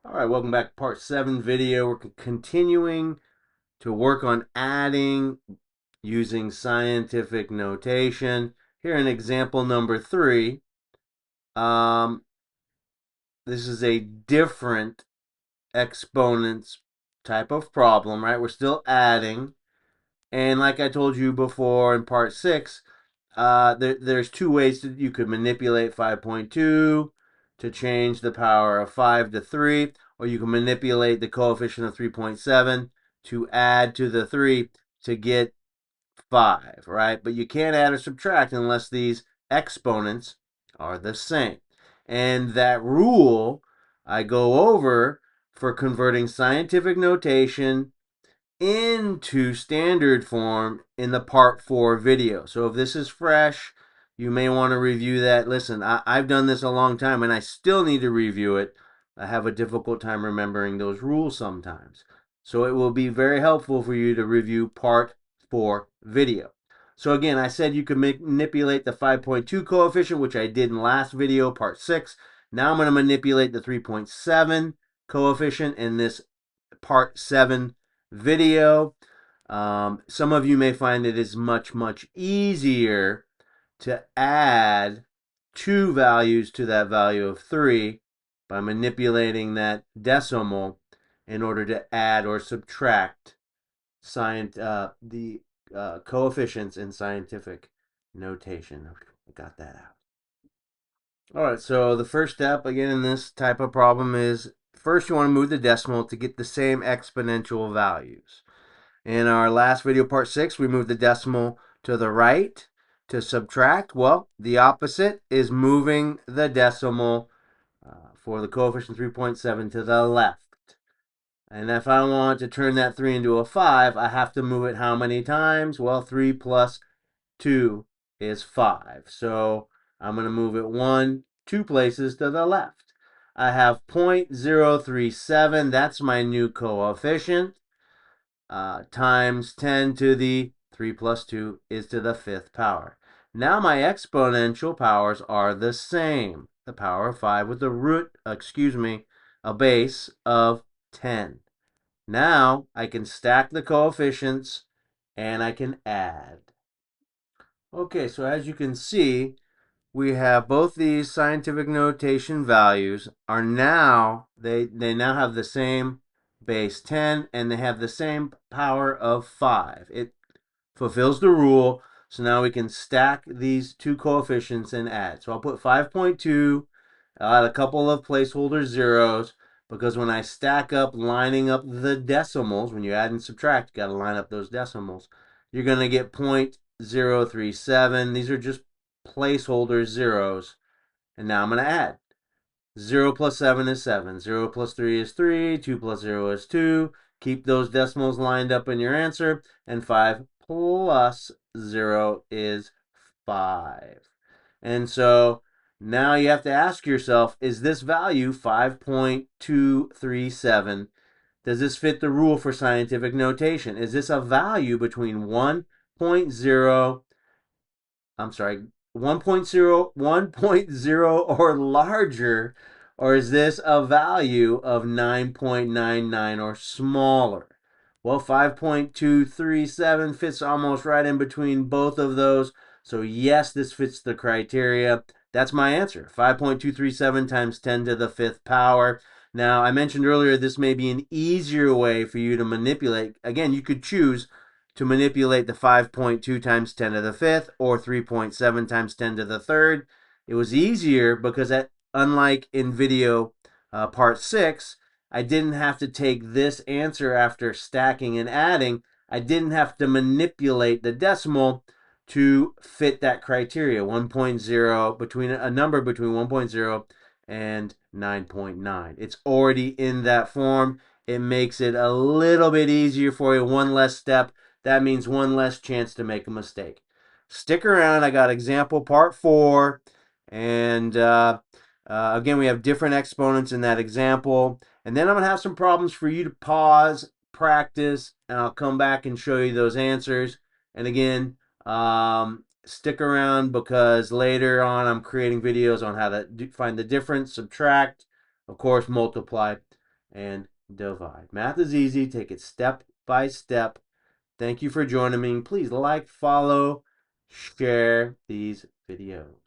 All right, welcome back to part 7 video. We're continuing to work on adding using scientific notation. Here in example number 3, this is a different exponents type of problem, right? We're still adding. And like I told you before in part 6, there's two ways that you could manipulate 5.2 to change the power of 5 to 3, or you can manipulate the coefficient of 3.7 to add to the 3 to get 5, right? But you can't add or subtract unless these exponents are the same. And that rule I go over for converting scientific notation into standard form in the part 4 video. So if this is fresh, you may want to review that. Listen, I've done this a long time and I still need to review it. I have a difficult time remembering those rules sometimes. So it will be very helpful for you to review part 4 video. So again, I said you could manipulate the 5.2 coefficient, which I did in last video, part 6. Now I'm going to manipulate the 3.7 coefficient in this part 7 video. Some of you may find it is much easier to add 2 values to that value of 3 by manipulating that decimal in order to add or subtract the coefficients in scientific notation. I got that out. All right, so the first step, again, in this type of problem is first you want to move the decimal to get the same exponential values. In our last video, part 6, we moved the decimal to the right to subtract. Well, the opposite is moving the decimal for the coefficient 3.7 to the left. And if I want to turn that 3 into a 5, I have to move it how many times? Well, 3 plus 2 is 5. So I'm going to move it 2 places to the left. I have 0.037. That's my new coefficient. Times 10 to the 3 plus 2 is to the 5th power. Now my exponential powers are the same. The power of 5 with a base of 10. Now I can stack the coefficients and I can add. Okay, so as you can see, we have both these scientific notation values are now, they now have the same base 10 and they have the same power of 5. It fulfills the rule. So now we can stack these two coefficients and add. So I'll put 5.2, I'll add a couple of placeholder zeros, because when I stack up, lining up the decimals, when you add and subtract, you got to line up those decimals. You're going to get 0.037. These are just placeholder zeros. And now I'm going to add. 0 plus 7 is 7. 0 plus 3 is 3. 2 plus 0 is 2. Keep those decimals lined up in your answer. And 5 plus 0 is 5. And so now you have to ask yourself, is this value 5.237? Does this fit the rule for scientific notation? Is this a value between 1.0, I'm sorry, 1.0, 1.0 or larger, or is this a value of 9.99 or smaller? Well, 5.237 fits almost right in between both of those. So yes, this fits the criteria. That's my answer. 5.237 times 10 to the 5th power. Now, I mentioned earlier this may be an easier way for you to manipulate. Again, you could choose to manipulate the 5.2 times 10 to the 5th or 3.7 times 10 to the 3rd. It was easier because unlike in video part 6, I didn't have to take this answer after stacking and adding. I didn't have to manipulate the decimal to fit that criteria, 1.0, between a number between 1.0 and 9.9. It's already in that form. It makes it a little bit easier for you, one less step. That means one less chance to make a mistake. Stick around. I got example part 4. And again, we have different exponents in that example. And then I'm going to have some problems for you to pause, practice, and I'll come back and show you those answers. And again, stick around because later on I'm creating videos on how to find the difference, subtract, of course, multiply, and divide. Math is easy. Take it step by step. Thank you for joining me. Please like, follow, share these videos.